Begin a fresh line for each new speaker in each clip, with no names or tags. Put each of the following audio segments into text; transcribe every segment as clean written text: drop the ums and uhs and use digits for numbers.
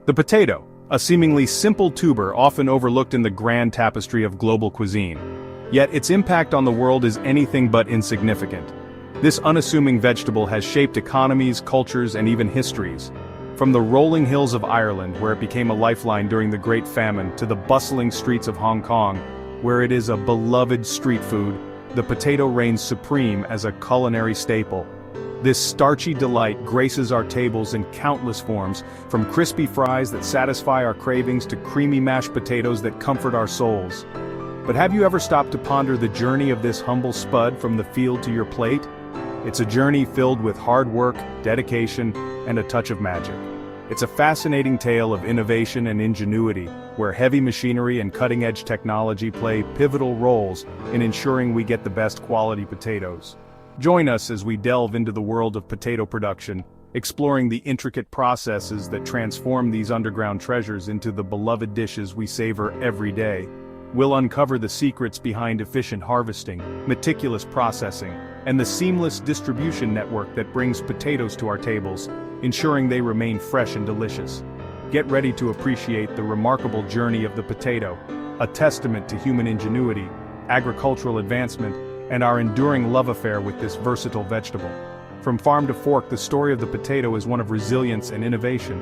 The potato, a seemingly simple tuber often overlooked in the grand tapestry of global cuisine. Yet its impact on the world is anything but insignificant. This unassuming vegetable has shaped economies, cultures, and even histories. From the rolling hills of Ireland, where it became a lifeline during the Great Famine, to the bustling streets of Hong Kong, where it is a beloved street food, the potato reigns supreme as a culinary staple. This starchy delight graces our tables in countless forms, from crispy fries that satisfy our cravings to creamy mashed potatoes that comfort our souls. But have you ever stopped to ponder the journey of this humble spud from the field to your plate? It's a journey filled with hard work, dedication, and a touch of magic. It's a fascinating tale of innovation and ingenuity, where heavy machinery and cutting-edge technology play pivotal roles in ensuring we get the best quality potatoes. Join us as we delve into the world of potato production, exploring the intricate processes that transform these underground treasures into the beloved dishes we savor every day. We'll uncover the secrets behind efficient harvesting, meticulous processing, and the seamless distribution network that brings potatoes to our tables, ensuring they remain fresh and delicious. Get ready to appreciate the remarkable journey of the potato, a testament to human ingenuity, agricultural advancement, and our enduring love affair with this versatile vegetable. From farm to fork, the story of the potato is one of resilience and innovation.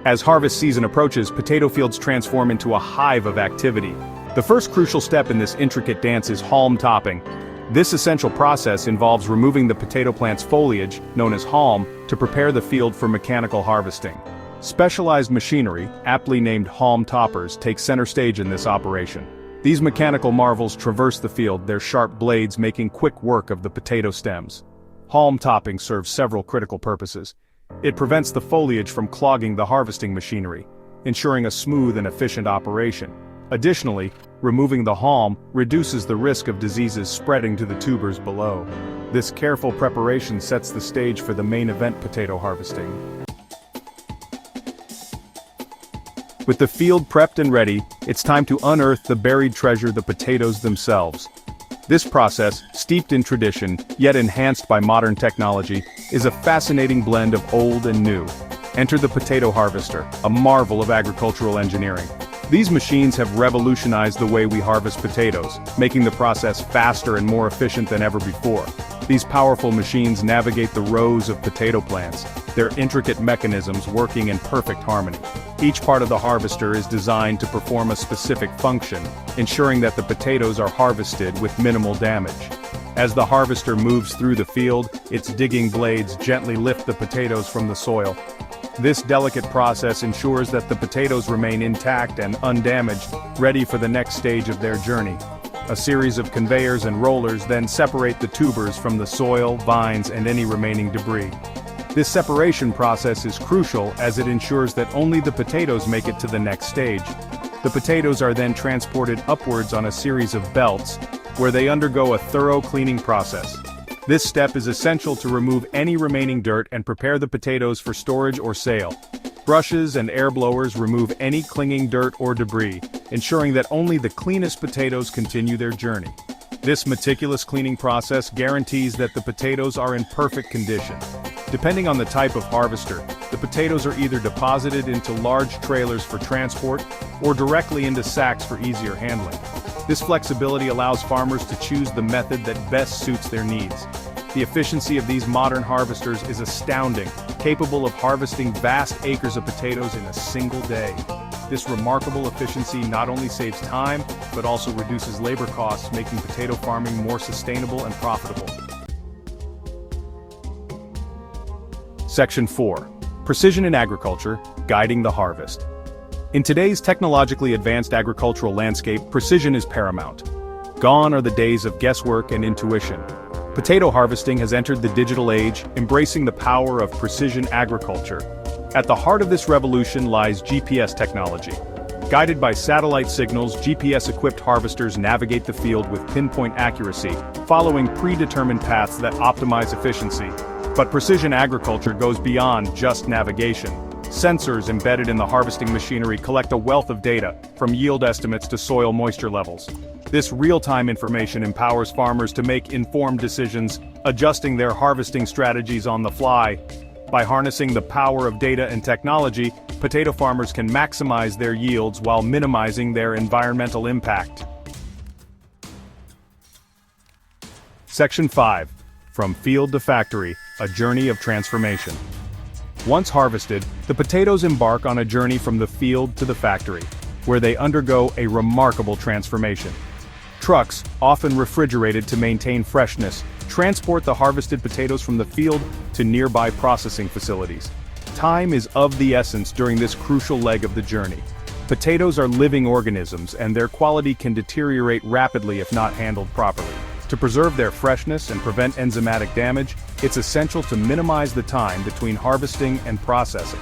As harvest season approaches, potato fields transform into a hive of activity. The first crucial step in this intricate dance is haulm topping. This essential process involves removing the potato plant's foliage, known as haulm, to prepare the field for mechanical harvesting. Specialized machinery, aptly named haulm toppers, takes center stage in this operation. These mechanical marvels traverse the field, their sharp blades making quick work of the potato stems. Haulm topping serves several critical purposes. It prevents the foliage from clogging the harvesting machinery, ensuring a smooth and efficient operation. Additionally, removing the haulm reduces the risk of diseases spreading to the tubers below. This careful preparation sets the stage for the main event, potato harvesting. With the field prepped and ready, it's time to unearth the buried treasure, the potatoes themselves. This process, steeped in tradition, yet enhanced by modern technology, is a fascinating blend of old and new. Enter the potato harvester, a marvel of agricultural engineering. These machines have revolutionized the way we harvest potatoes, making the process faster and more efficient than ever before. These powerful machines navigate the rows of potato plants, their intricate mechanisms working in perfect harmony. Each part of the harvester is designed to perform a specific function, ensuring that the potatoes are harvested with minimal damage. As the harvester moves through the field, its digging blades gently lift the potatoes from the soil. This delicate process ensures that the potatoes remain intact and undamaged, ready for the next stage of their journey. A series of conveyors and rollers then separate the tubers from the soil, vines, and any remaining debris. This separation process is crucial as it ensures that only the potatoes make it to the next stage. The potatoes are then transported upwards on a series of belts, where they undergo a thorough cleaning process. This step is essential to remove any remaining dirt and prepare the potatoes for storage or sale. Brushes and air blowers remove any clinging dirt or debris, ensuring that only the cleanest potatoes continue their journey. This meticulous cleaning process guarantees that the potatoes are in perfect condition. Depending on the type of harvester, the potatoes are either deposited into large trailers for transport or directly into sacks for easier handling. This flexibility allows farmers to choose the method that best suits their needs. The efficiency of these modern harvesters is astounding, capable of harvesting vast acres of potatoes in a single day. This remarkable efficiency not only saves time, but also reduces labor costs, making potato farming more sustainable and profitable. Section 4. Precision in Agriculture, Guiding the Harvest. In today's technologically advanced agricultural landscape, precision is paramount. Gone are the days of guesswork and intuition. Potato harvesting has entered the digital age, embracing the power of precision agriculture. At the heart of this revolution lies GPS technology. Guided by satellite signals, GPS-equipped harvesters navigate the field with pinpoint accuracy, following predetermined paths that optimize efficiency. But precision agriculture goes beyond just navigation. Sensors embedded in the harvesting machinery collect a wealth of data, from yield estimates to soil moisture levels. This real-time information empowers farmers to make informed decisions, adjusting their harvesting strategies on the fly. By harnessing the power of data and technology, potato farmers can maximize their yields while minimizing their environmental impact. Section 5. From Field to Factory, a Journey of Transformation. Once harvested, the potatoes embark on a journey from the field to the factory, where they undergo a remarkable transformation. Trucks, often refrigerated to maintain freshness, transport the harvested potatoes from the field to nearby processing facilities. Time is of the essence during this crucial leg of the journey. Potatoes are living organisms, and their quality can deteriorate rapidly if not handled properly. To preserve their freshness and prevent enzymatic damage, it's essential to minimize the time between harvesting and processing.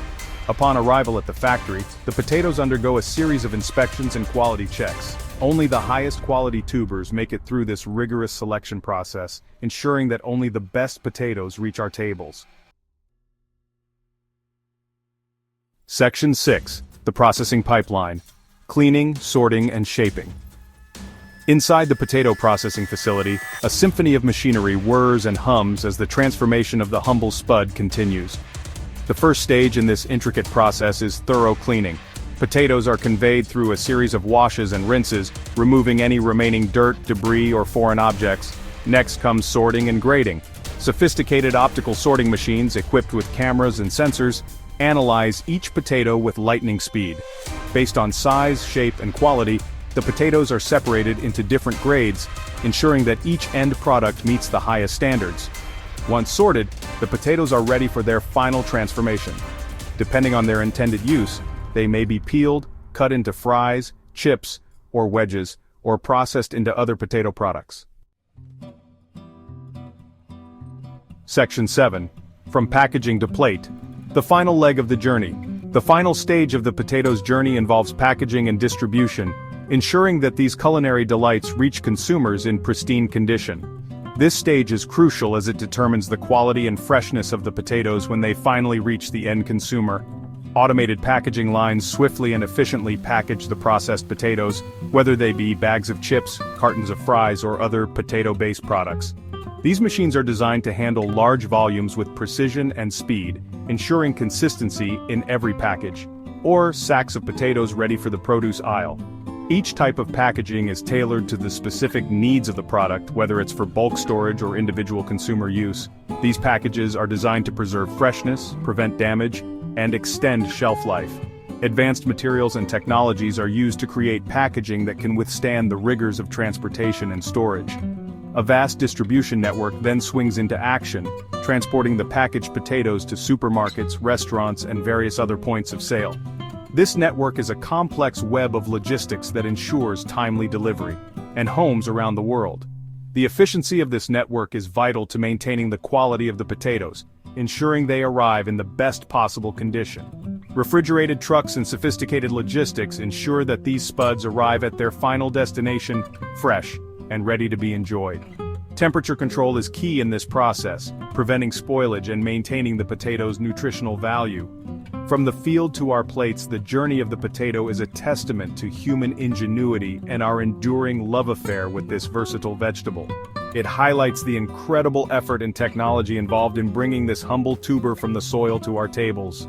Upon arrival at the factory, the potatoes undergo a series of inspections and quality checks. Only the highest quality tubers make it through this rigorous selection process, ensuring that only the best potatoes reach our tables. Section 6. The Processing Pipeline. Cleaning, Sorting, and Shaping. Inside the potato processing facility, a symphony of machinery whirs and hums as the transformation of the humble spud continues. The first stage in this intricate process is thorough cleaning. Potatoes are conveyed through a series of washes and rinses, removing any remaining dirt, debris, or foreign objects. Next comes sorting and grading. Sophisticated optical sorting machines equipped with cameras and sensors analyze each potato with lightning speed. Based on size, shape, and quality, the potatoes are separated into different grades, ensuring that each end product meets the highest standards. Once sorted, the potatoes are ready for their final transformation. Depending on their intended use, they may be peeled, cut into fries, chips, or wedges, or processed into other potato products. Section 7. From Packaging to Plate. The final leg of the journey. The final stage of the potato's journey involves packaging and distribution, ensuring that these culinary delights reach consumers in pristine condition. This stage is crucial as it determines the quality and freshness of the potatoes when they finally reach the end consumer. Automated packaging lines swiftly and efficiently package the processed potatoes, whether they be bags of chips, cartons of fries, or other potato-based products. These machines are designed to handle large volumes with precision and speed, ensuring consistency in every package, or sacks of potatoes ready for the produce aisle. Each type of packaging is tailored to the specific needs of the product, whether it's for bulk storage or individual consumer use. These packages are designed to preserve freshness, prevent damage, and extend shelf life. Advanced materials and technologies are used to create packaging that can withstand the rigors of transportation and storage. A vast distribution network then swings into action, transporting the packaged potatoes to supermarkets, restaurants, and various other points of sale. This network is a complex web of logistics that ensures timely delivery, and homes around the world. The efficiency of this network is vital to maintaining the quality of the potatoes, ensuring they arrive in the best possible condition. Refrigerated trucks and sophisticated logistics ensure that these spuds arrive at their final destination, fresh and ready to be enjoyed. Temperature control is key in this process, preventing spoilage and maintaining the potato's nutritional value. From the field to our plates, the journey of the potato is a testament to human ingenuity and our enduring love affair with this versatile vegetable. It highlights the incredible effort and technology involved in bringing this humble tuber from the soil to our tables.